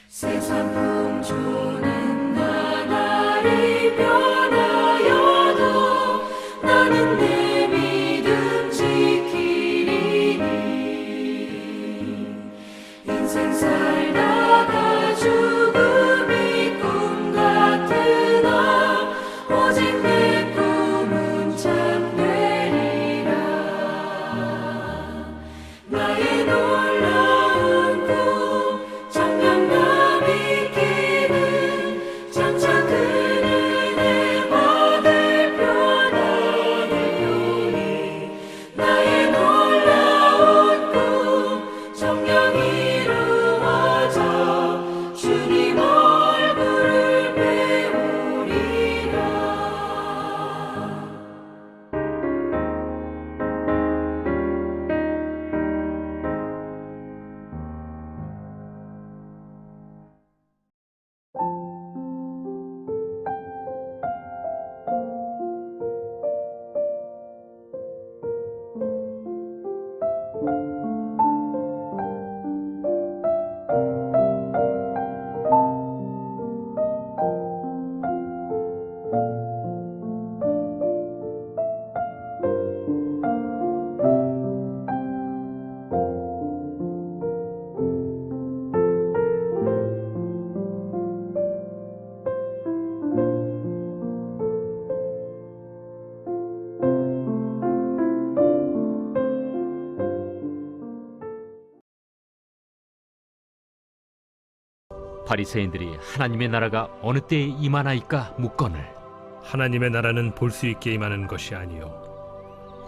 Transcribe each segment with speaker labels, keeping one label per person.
Speaker 1: 세상 풍조는 나날이 변하여도 나는 내 믿음 지키리니. 인생 살다가 죽음이 꿈 같으나 오직 내 꿈은 참되리라. 나의 놀라운 꿈 정녕 나 믿기는 장차 그 은혜 받을 편안을 보니. 나의 놀라운 꿈 정녕 이루어져 주님 얼굴을 배우리라.
Speaker 2: 바리새인들이 하나님의 나라가 어느 때에 임하나이까 묻거늘.
Speaker 3: 하나님의 나라는 볼 수 있게 임하는 것이 아니요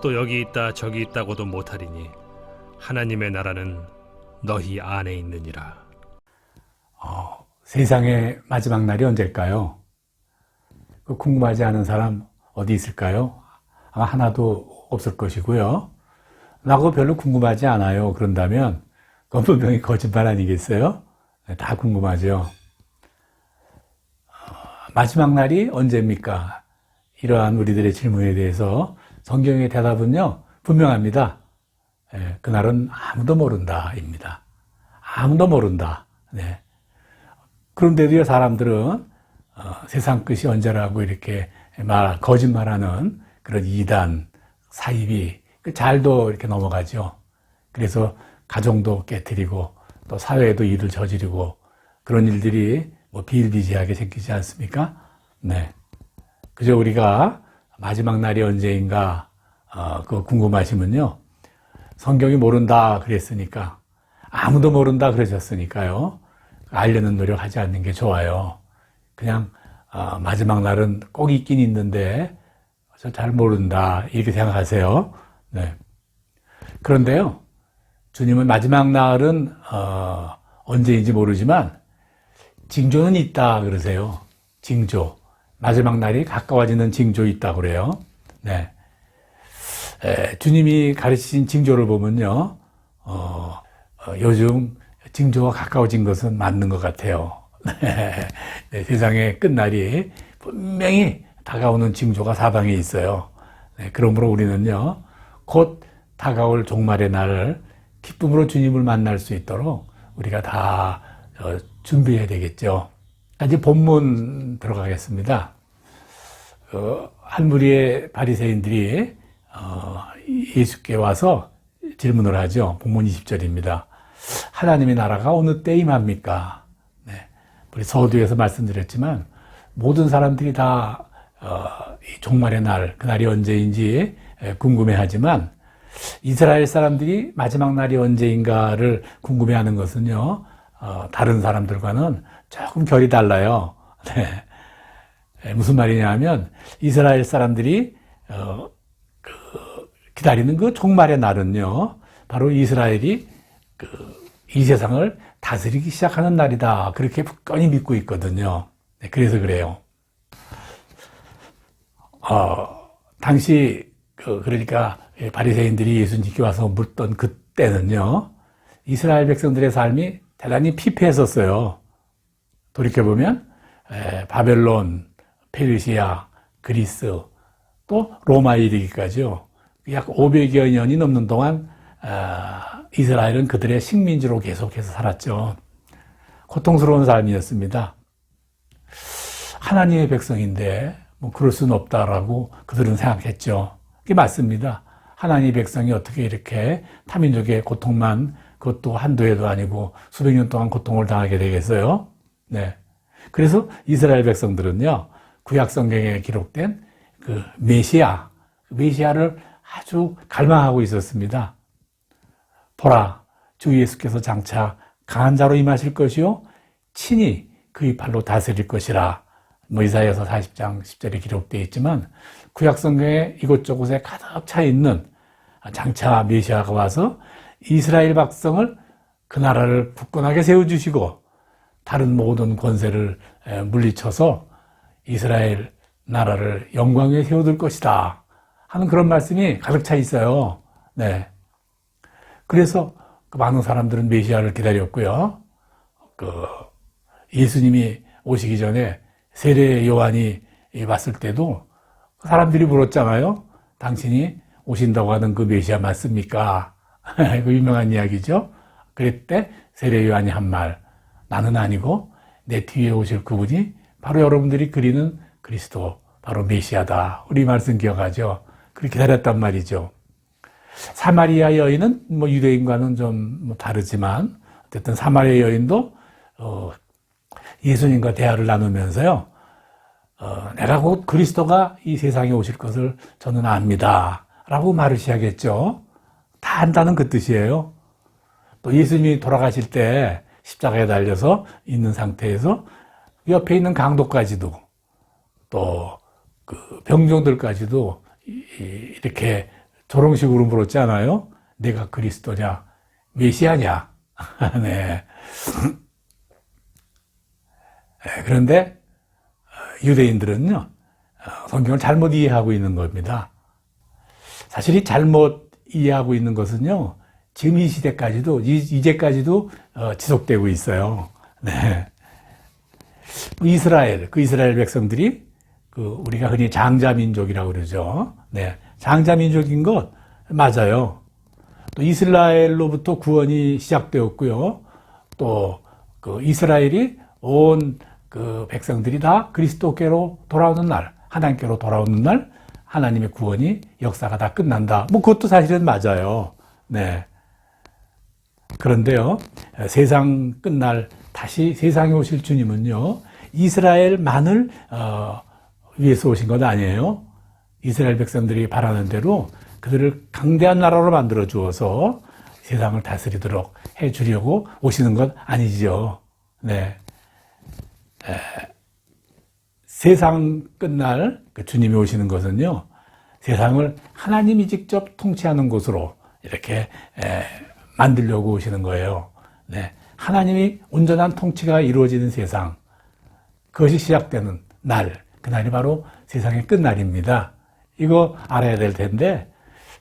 Speaker 3: 또 여기 있다 저기 있다고도 못하리니 하나님의 나라는 너희 안에 있느니라.
Speaker 4: 세상의 마지막 날이 언제일까요? 궁금하지 않은 사람 어디 있을까요? 아마 하나도 없을 것이고요. 나하고 별로 궁금하지 않아요. 그런다면 그건 분명히 거짓말 아니겠어요? 다 궁금하죠. 마지막 날이 언제입니까? 이러한 우리들의 질문에 대해서 성경의 대답은요, 분명합니다. 그날은 아무도 모른다입니다. 아무도 모른다. 네. 그런데도요, 사람들은 세상 끝이 언제라고 이렇게 거짓말하는 그런 이단, 사이비, 잘도 이렇게 넘어가죠. 그래서 가정도 깨트리고 또 사회에도 일을 저지르고 그런 일들이 비일비재하게 생기지 않습니까? 네. 그저 우리가 마지막 날이 언제인가 그거 궁금하시면요. 성경이 모른다 그랬으니까 아무도 모른다 그러셨으니까요. 알려는 노력하지 않는 게 좋아요. 그냥 마지막 날은 꼭 있긴 있는데 저 잘 모른다 이렇게 생각하세요. 네. 그런데요. 주님은 마지막 날은 언제인지 모르지만 징조는 있다 그러세요. 징조. 마지막 날이 가까워지는 징조 있다 그래요. 네. 주님이 가르치신 징조를 보면요. 요즘 징조가 가까워진 것은 맞는 것 같아요. 네, 세상의 끝날이 분명히 다가오는 징조가 사방에 있어요. 네, 그러므로 우리는요. 곧 다가올 종말의 날을 기쁨으로 주님을 만날 수 있도록 우리가 다 준비해야 되겠죠. 이제 본문 들어가겠습니다. 한 무리의 바리새인들이 예수께 와서 질문을 하죠. 본문 20절입니다. 하나님의 나라가 어느 때 임합니까? 네. 우리 서두에서 말씀드렸지만 모든 사람들이 다 종말의 날, 그날이 언제인지 궁금해하지만 이스라엘 사람들이 마지막 날이 언제인가를 궁금해하는 것은요, 다른 사람들과는 조금 결이 달라요. 네. 무슨 말이냐 하면, 이스라엘 사람들이, 기다리는 그 종말의 날은요, 바로 이스라엘이 이 세상을 다스리기 시작하는 날이다. 그렇게 굳건히 믿고 있거든요. 네, 그래서 그래요. 당시, 그러니까 바리새인들이 예수님께 와서 묻던 그때는요, 이스라엘 백성들의 삶이 대단히 피폐했었어요. 돌이켜보면 바벨론, 페르시아, 그리스, 또 로마에 이르기까지요. 약 500여 년이 넘는 동안 이스라엘은 그들의 식민지로 계속해서 살았죠. 고통스러운 삶이었습니다. 하나님의 백성인데 뭐 그럴 수는 없다라고 그들은 생각했죠. 그게 맞습니다. 하나님의 백성이 어떻게 이렇게 타민족의 고통만, 그것도 한두 해도 아니고 수백 년 동안 고통을 당하게 되겠어요? 네. 그래서 이스라엘 백성들은요, 구약 성경에 기록된 그 메시아를 아주 갈망하고 있었습니다. 보라, 주 예수께서 장차 강한 자로 임하실 것이요, 친히 그의 팔로 다스릴 것이라. 뭐 이사야서 40장 10절에 기록되어 있지만 구약 성경에 이곳저곳에 가득 차 있는 장차 메시아가 와서 이스라엘 백성을 그 나라를 굳건하게 세워주시고 다른 모든 권세를 물리쳐서 이스라엘 나라를 영광 위에 세워둘 것이다 하는 그런 말씀이 가득 차 있어요. 네. 그래서 그 많은 사람들은 메시아를 기다렸고요. 예수님이 오시기 전에 세례 요한이 왔을 때도 사람들이 물었잖아요. 당신이 오신다고 하는 그 메시아 맞습니까? 그 유명한 이야기죠. 그랬대 세례 요한이 한 말, 나는 아니고 내 뒤에 오실 그분이 바로 여러분들이 그리는 그리스도, 바로 메시아다. 우리 말씀 기억하죠? 그렇게 기다렸단 말이죠. 사마리아 여인은 뭐 유대인과는 좀 다르지만 어쨌든 사마리아 여인도 예수님과 대화를 나누면서요, 내가 곧 그리스도가 이 세상에 오실 것을 저는 압니다 라고 말을 시작했죠. 다 안다는 그 뜻이에요. 또 예수님이 돌아가실 때 십자가에 달려서 있는 상태에서 옆에 있는 강도까지도 또 그 병정들까지도 이렇게 조롱식으로 물었잖아요. 내가 그리스도냐, 메시아냐. 네. 그런데 유대인들은요, 성경을 잘못 이해하고 있는 겁니다. 사실 이 잘못 이해하고 있는 것은요, 지금 이 시대까지도, 이제까지도 지속되고 있어요. 네. 그 이스라엘 백성들이 우리가 흔히 장자민족이라고 그러죠. 네. 장자민족인 것 맞아요. 또 이스라엘로부터 구원이 시작되었고요. 또 이스라엘이 온 백성들이 다 그리스도께로 돌아오는 날, 하나님께로 돌아오는 날, 하나님의 구원이 역사가 다 끝난다. 뭐 그것도 사실은 맞아요. 네. 그런데요, 세상 끝날 다시 세상에 오실 주님은요, 이스라엘만을 위해서 오신 것 아니에요. 이스라엘 백성들이 바라는 대로 그들을 강대한 나라로 만들어 주어서 세상을 다스리도록 해 주려고 오시는 것 아니죠. 네. 세상 끝날 주님이 오시는 것은요, 세상을 하나님이 직접 통치하는 곳으로 이렇게 만들려고 오시는 거예요. 네. 하나님이 온전한 통치가 이루어지는 세상, 그것이 시작되는 날, 그날이 바로 세상의 끝날입니다. 이거 알아야 될 텐데,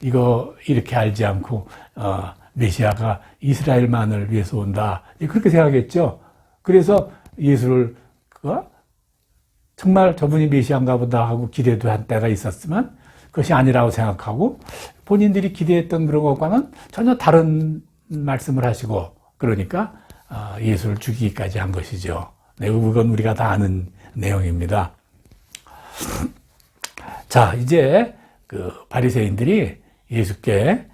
Speaker 4: 이거 이렇게 알지 않고 메시아가 이스라엘만을 위해서 온다, 그렇게 생각했죠. 그래서 예수를 정말 저분이 메시아인가 보다 하고 기대도 한 때가 있었지만 그것이 아니라고 생각하고 본인들이 기대했던 그런 것과는 전혀 다른 말씀을 하시고, 그러니까 예수를 죽이기까지 한 것이죠. 네, 그건 우리가 다 아는 내용입니다. 자, 이제 바리새인들이 예수께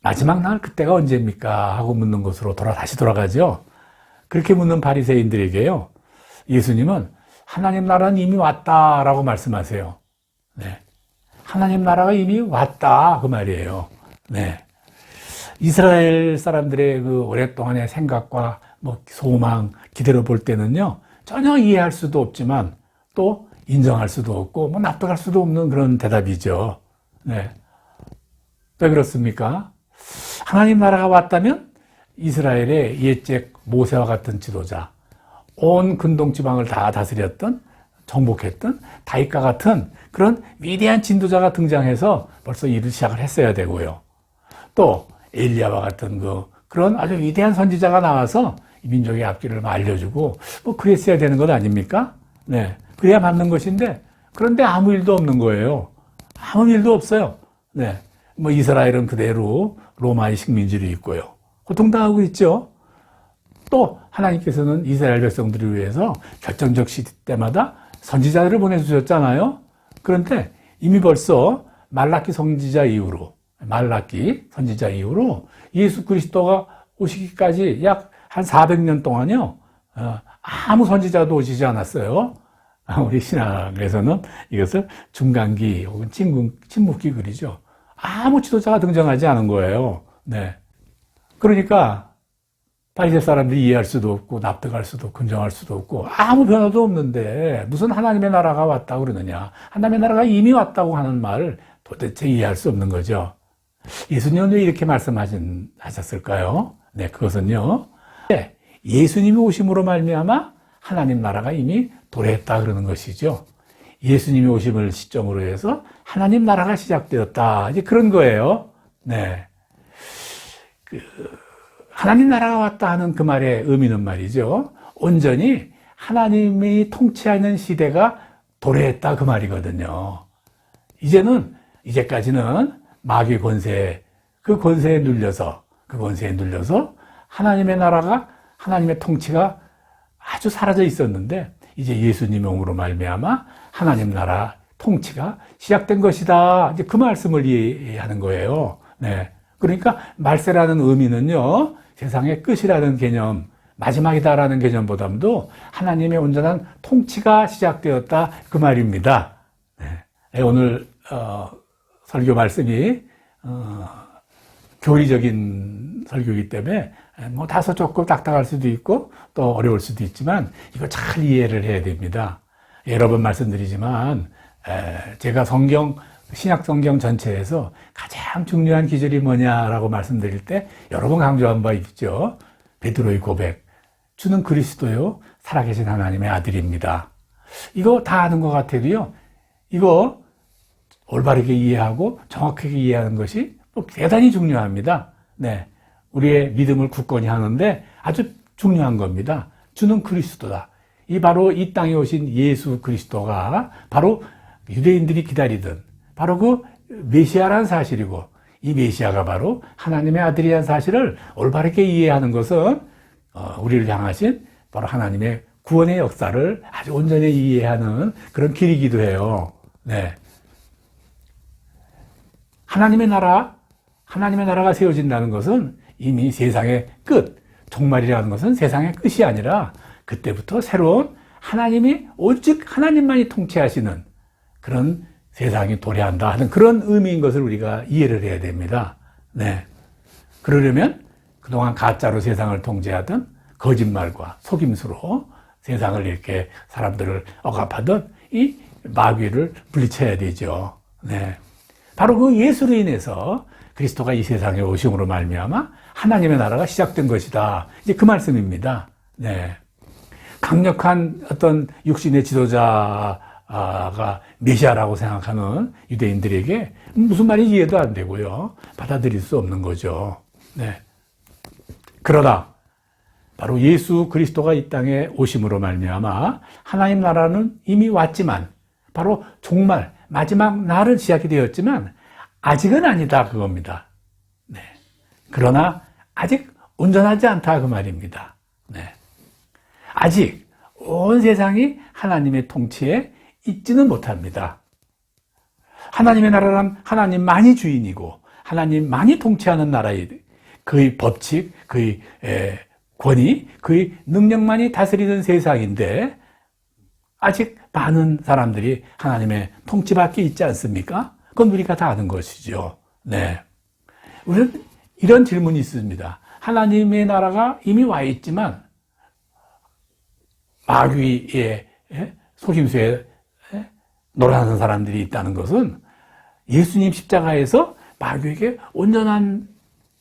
Speaker 4: 마지막 날 그때가 언제입니까? 하고 묻는 것으로 다시 돌아가죠. 그렇게 묻는 바리새인들에게요, 예수님은 하나님 나라는 이미 왔다라고 말씀하세요. 네. 하나님 나라가 이미 왔다, 그 말이에요. 네. 이스라엘 사람들의 그 오랫동안의 생각과 뭐 소망, 기대로 볼 때는요, 전혀 이해할 수도 없지만 또 인정할 수도 없고 뭐 납득할 수도 없는 그런 대답이죠. 네. 왜 그렇습니까? 하나님 나라가 왔다면 이스라엘의 옛적 모세와 같은 지도자, 온 근동 지방을 다 다스렸던, 정복했던 다윗과 같은 그런 위대한 진도자가 등장해서 벌써 일을 시작을 했어야 되고요. 또 엘리야와 같은 그런 아주 위대한 선지자가 나와서 이 민족의 앞길을 알려주고 뭐 그랬어야 되는 것 아닙니까? 네, 그래야 맞는 것인데, 그런데 아무 일도 없는 거예요. 아무 일도 없어요. 네, 뭐 이스라엘은 그대로 로마의 식민지로 있고요. 고통당하고 있죠. 또 하나님께서는 이스라엘 백성들을 위해서 결정적 시대 때마다 선지자들을 보내주셨잖아요. 그런데 이미 벌써 말라기 선지자 이후로 예수 그리스도가 오시기까지 약 한 400년 동안요, 아무 선지자도 오시지 않았어요. 우리 신학에서는 이것을 중간기 혹은 침묵기 그리죠. 아무 지도자가 등장하지 않은 거예요. 네. 그러니까 바리새 사람들이 이해할 수도 없고 납득할 수도 없고 긍정할 수도 없고 아무 변화도 없는데 무슨 하나님의 나라가 왔다고 그러느냐. 하나님의 나라가 이미 왔다고 하는 말을 도대체 이해할 수 없는 거죠. 예수님은 왜 이렇게 말씀하셨을까요? 네, 그것은요. 예수님이 오심으로 말미암아 하나님 나라가 이미 도래했다 그러는 것이죠. 예수님이 오심을 시점으로 해서 하나님 나라가 시작되었다. 이제 그런 거예요. 네. 하나님 나라가 왔다 하는 그 말의 의미는 말이죠. 온전히 하나님이 통치하는 시대가 도래했다 그 말이거든요. 이제까지는 마귀 권세, 그 권세에 눌려서 하나님의 나라가, 하나님의 통치가 아주 사라져 있었는데, 이제 예수님의 오므로 말미암아 하나님 나라 통치가 시작된 것이다. 이제 그 말씀을 이해하는 거예요. 네. 그러니까 말세라는 의미는요, 세상의 끝이라는 개념, 마지막이다라는 개념보다도 하나님의 온전한 통치가 시작되었다 그 말입니다. 네. 오늘 설교 말씀이 교리적인 설교이기 때문에 뭐 다소 조금 딱딱할 수도 있고 또 어려울 수도 있지만 이거 잘 이해를 해야 됩니다. 여러 번 말씀드리지만 제가 신약 성경 전체에서 가장 중요한 기절이 뭐냐라고 말씀드릴 때 여러 번 강조한 바 있죠. 베드로의 고백. 주는 그리스도요, 살아계신 하나님의 아들입니다. 이거 다 아는 것 같아도요, 이거 올바르게 이해하고 정확하게 이해하는 것이 대단히 중요합니다. 네. 우리의 믿음을 굳건히 하는데 아주 중요한 겁니다. 주는 그리스도다. 바로 이 땅에 오신 예수 그리스도가 바로 유대인들이 기다리던 바로 그 메시아라는 사실이고, 이 메시아가 바로 하나님의 아들이라는 사실을 올바르게 이해하는 것은 우리를 향하신 바로 하나님의 구원의 역사를 아주 온전히 이해하는 그런 길이기도 해요. 네. 하나님의 나라가 세워진다는 것은 이미 세상의 끝, 종말이라는 것은 세상의 끝이 아니라 그때부터 새로운 하나님이 오직 하나님만이 통치하시는 그런 세상이 도래한다 하는 그런 의미인 것을 우리가 이해를 해야 됩니다. 네. 그러려면 그동안 가짜로 세상을 통제하던 거짓말과 속임수로 세상을 이렇게 사람들을 억압하던 이 마귀를 물리쳐야 되죠. 네. 바로 그 예수로 인해서 그리스도가 이 세상에 오심으로 말미암아 하나님의 나라가 시작된 것이다. 이제 그 말씀입니다. 네. 강력한 어떤 육신의 지도자가 메시아라고 생각하는 유대인들에게 무슨 말인지 이해도 안 되고요. 받아들일 수 없는 거죠. 네. 그러나 바로 예수 그리스도가 이 땅에 오심으로 말미암아 하나님 나라는 이미 왔지만 바로 종말, 마지막 날은 시작이 되었지만 아직은 아니다 그겁니다. 네. 그러나 아직 온전하지 않다 그 말입니다. 네. 아직 온 세상이 하나님의 통치에 있지는 못합니다. 하나님의 나라란 하나님만이 주인이고 하나님만이 통치하는 나라의 그의 법칙, 그의 권위, 그의 능력만이 다스리는 세상인데 아직 많은 사람들이 하나님의 통치 밖에 있지 않습니까? 그건 우리가 다 아는 것이죠. 네. 우리는 이런 질문이 있습니다. 하나님의 나라가 이미 와 있지만 마귀의 속임수에 놀아나는 사람들이 있다는 것은 예수님 십자가에서 마귀에게 온전한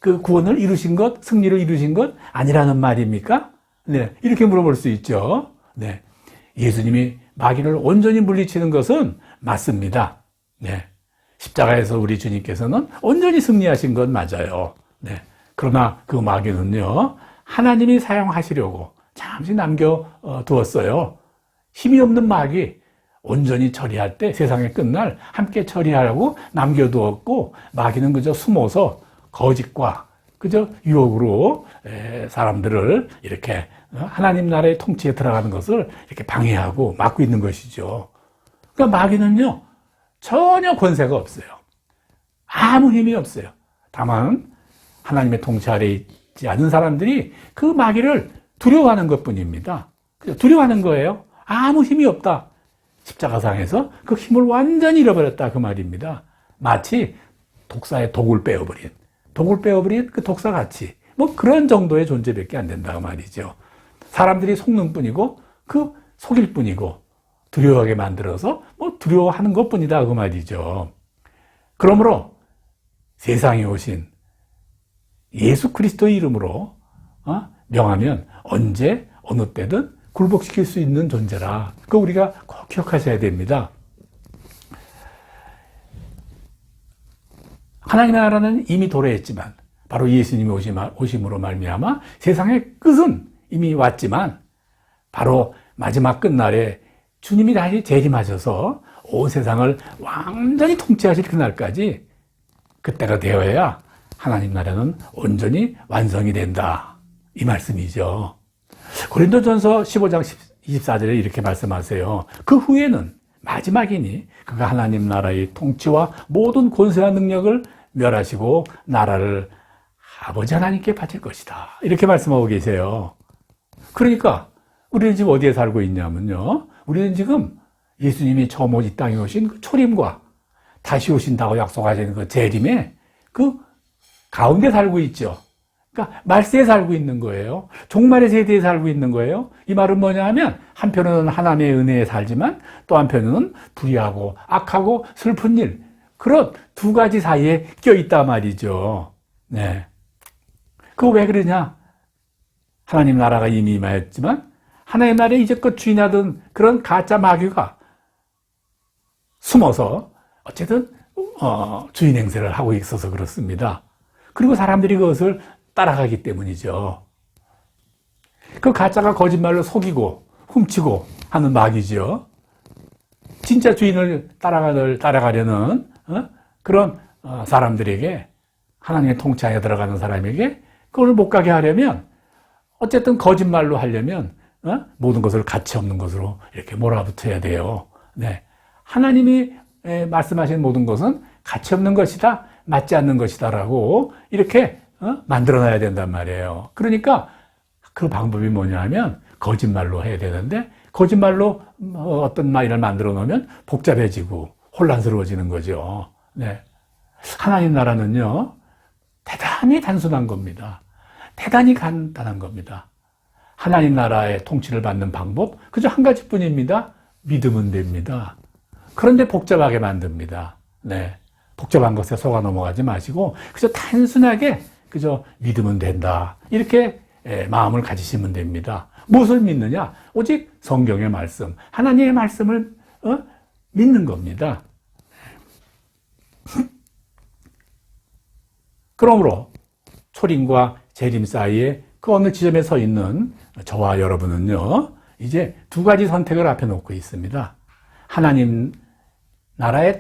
Speaker 4: 그 구원을 이루신 것, 승리를 이루신 것 아니라는 말입니까? 네. 이렇게 물어볼 수 있죠. 네. 예수님이 마귀를 온전히 물리치는 것은 맞습니다. 네. 십자가에서 우리 주님께서는 온전히 승리하신 건 맞아요. 네. 그러나 그 마귀는요, 하나님이 사용하시려고 잠시 남겨두었어요. 힘이 없는 마귀, 온전히 처리할 때 세상의 끝날 함께 처리하라고 남겨두었고 마귀는 그저 숨어서 거짓과 그저 유혹으로 사람들을 이렇게 하나님 나라의 통치에 들어가는 것을 이렇게 방해하고 막고 있는 것이죠. 그러니까 마귀는요 전혀 권세가 없어요. 아무 힘이 없어요. 다만 하나님의 통치 아래 있지 않은 사람들이 그 마귀를 두려워하는 것뿐입니다. 두려워하는 거예요. 아무 힘이 없다. 십자가상에서 그 힘을 완전히 잃어버렸다 그 말입니다. 마치 독사의 독을 빼어버린 그 독사같이 뭐 그런 정도의 존재밖에 안 된다 그 말이죠. 사람들이 속는 뿐이고 그 속일 뿐이고 두려워하게 만들어서 뭐 두려워하는 것뿐이다 그 말이죠. 그러므로 세상에 오신 예수 그리스도의 이름으로 명하면 언제 어느 때든 굴복시킬 수 있는 존재라. 그거 우리가 꼭 기억하셔야 됩니다. 하나님의 나라는 이미 도래했지만 바로 예수님이 오심으로 말미암아 세상의 끝은 이미 왔지만 바로 마지막 끝날에 주님이 다시 재림하셔서 온 세상을 완전히 통치하실 그날까지 그때가 되어야 하나님 나라는 온전히 완성이 된다. 이 말씀이죠. 고린도전서 15장 24절에 이렇게 말씀하세요. 그 후에는 마지막이니 그가 하나님 나라의 통치와 모든 권세와 능력을 멸하시고 나라를 아버지 하나님께 바칠 것이다. 이렇게 말씀하고 계세요. 그러니까 우리는 지금 어디에 살고 있냐면요. 우리는 지금 예수님이 처음 이 땅에 오신 그 초림과 다시 오신다고 약속하신 그 재림에 그 가운데 살고 있죠. 그러니까 말세에 살고 있는 거예요. 종말의 세대에 살고 있는 거예요. 이 말은 뭐냐 하면 한편으로는 하나님의 은혜에 살지만 또 한편으로는 불의하고 악하고 슬픈 일 그런 두 가지 사이에 껴있단 말이죠. 네. 그거 왜 그러냐? 하나님 나라가 이미 임하였지만 하나님 나라에 이제껏 주인하던 그런 가짜 마귀가 숨어서 어쨌든 주인 행세를 하고 있어서 그렇습니다. 그리고 사람들이 그것을 따라가기 때문이죠. 그 가짜가 거짓말로 속이고 훔치고 하는 마귀죠. 진짜 주인을 따라가려는 그런 사람들에게 하나님의 통치하에 들어가는 사람에게 그걸 못 가게 하려면 어쨌든 거짓말로 하려면 모든 것을 가치 없는 것으로 이렇게 몰아붙여야 돼요. 네. 하나님이 말씀하신 모든 것은 가치 없는 것이다, 맞지 않는 것이다라고 이렇게 만들어놔야 된단 말이에요. 그러니까 그 방법이 뭐냐 하면 거짓말로 해야 되는데 거짓말로 어떤 말을 만들어 놓으면 복잡해지고 혼란스러워지는 거죠. 네. 하나님 나라는요, 대단히 단순한 겁니다. 대단히 간단한 겁니다. 하나님 나라의 통치를 받는 방법, 그저 한 가지뿐입니다. 믿으면 됩니다. 그런데 복잡하게 만듭니다. 네. 복잡한 것에 속아 넘어가지 마시고, 그저 단순하게, 그저 믿으면 된다. 이렇게 마음을 가지시면 됩니다. 무엇을 믿느냐? 오직 성경의 말씀, 하나님의 말씀을 믿는 겁니다. 그러므로 초림과 재림 사이에 그 어느 지점에 서 있는 저와 여러분은요, 이제 두 가지 선택을 앞에 놓고 있습니다. 하나님 나라,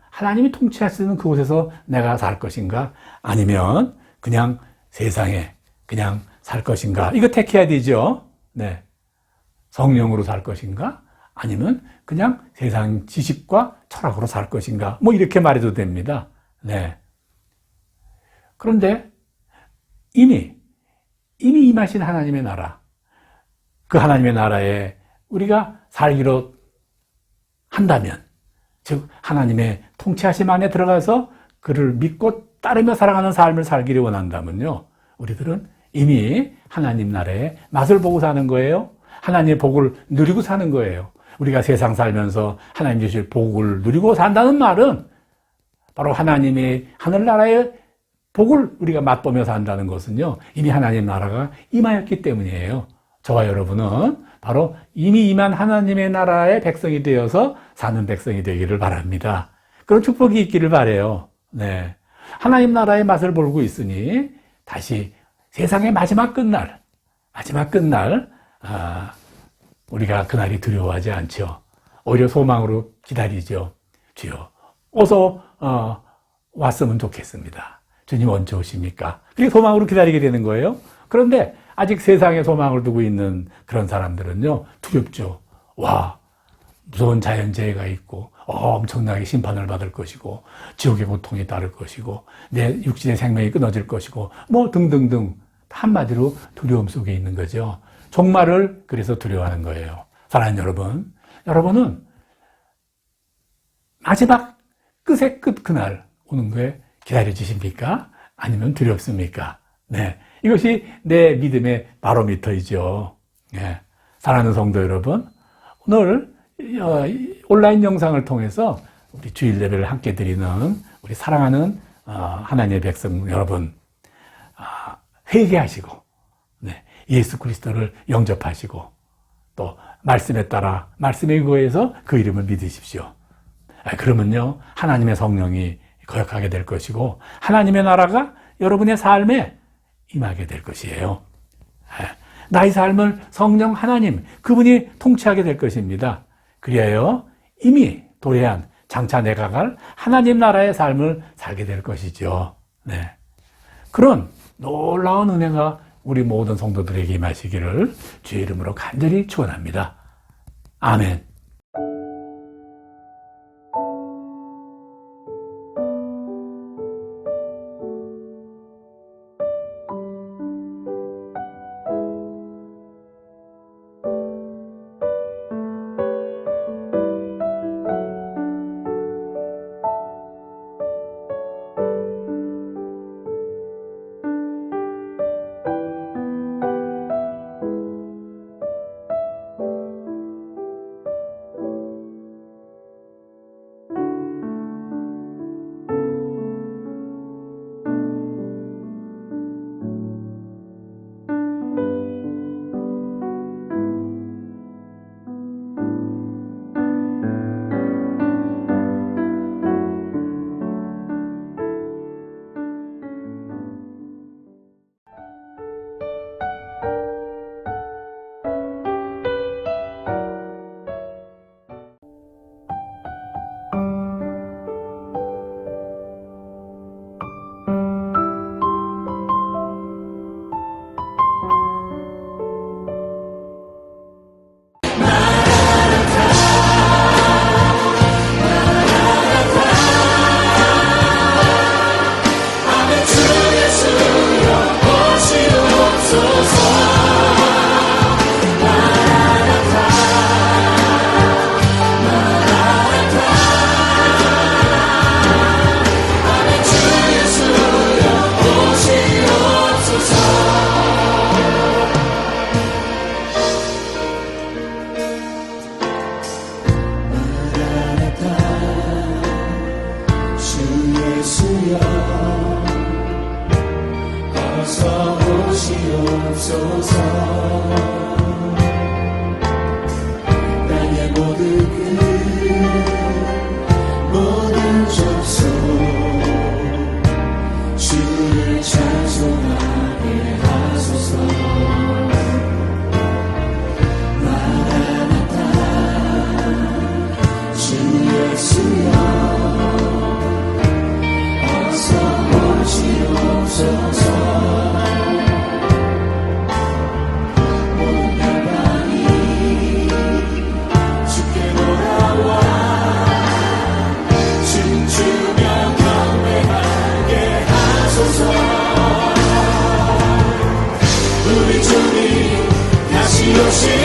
Speaker 4: 하나님이 통치할 수 있는 그곳에서 내가 살 것인가? 아니면 그냥 세상에 그냥 살 것인가? 이거 택해야 되죠. 네. 성령으로 살 것인가? 아니면 그냥 세상 지식과 철학으로 살 것인가? 뭐 이렇게 말해도 됩니다. 네. 그런데 이미 임하신 하나님의 나라, 그 하나님의 나라에 우리가 살기로 한다면, 즉 하나님의 통치하심 안에 들어가서 그를 믿고 따르며 살아가는 삶을 살기를 원한다면요, 우리들은 이미 하나님 나라의 맛을 보고 사는 거예요. 하나님의 복을 누리고 사는 거예요. 우리가 세상 살면서 하나님 주실 복을 누리고 산다는 말은 바로 하나님의 하늘나라의 복을 우리가 맛보며 산다는 것은요, 이미 하나님 나라가 임하였기 때문이에요. 저와 여러분은 바로 이미 임한 하나님의 나라의 백성이 되어서 사는 백성이 되기를 바랍니다. 그런 축복이 있기를 바라요. 네. 하나님 나라의 맛을 보고 있으니 다시 세상의 마지막 끝날, 우리가 그날이 두려워하지 않죠. 오히려 소망으로 기다리죠. 주여, 어서 왔으면 좋겠습니다. 주님 언제 오십니까? 그게 소망으로 기다리게 되는 거예요. 그런데 아직 세상에 소망을 두고 있는 그런 사람들은요, 두렵죠. 와, 무서운 자연재해가 있고 엄청나게 심판을 받을 것이고 지옥의 고통이 따를 것이고 내 육신의 생명이 끊어질 것이고 뭐 등등등, 한마디로 두려움 속에 있는 거죠. 종말을 그래서 두려워하는 거예요. 사랑하는 여러분, 여러분은 마지막 끝의 끝 그날 오는 거에 기다려지십니까? 아니면 두렵습니까? 네, 이것이 내 믿음의 바로미터이죠. 네. 사랑하는 성도 여러분, 오늘 온라인 영상을 통해서 우리 주일 예배를 함께 드리는 우리 사랑하는 하나님의 백성 여러분, 회개하시고 네, 예수 그리스도를 영접하시고 또 말씀에 따라 말씀에 의거해서 그 이름을 믿으십시오. 그러면요, 하나님의 성령이 거역하게 될 것이고 하나님의 나라가 여러분의 삶에 임하게 될 것이에요. 나의 삶을 성령 하나님, 그분이 통치하게 될 것입니다. 그리하여 이미 도래한 장차 내가 갈 하나님 나라의 삶을 살게 될 것이죠. 네. 그런 놀라운 은혜가 우리 모든 성도들에게 임하시기를 주의 이름으로 간절히 축원합니다. 아멘.
Speaker 1: 우리 주님 다시 오시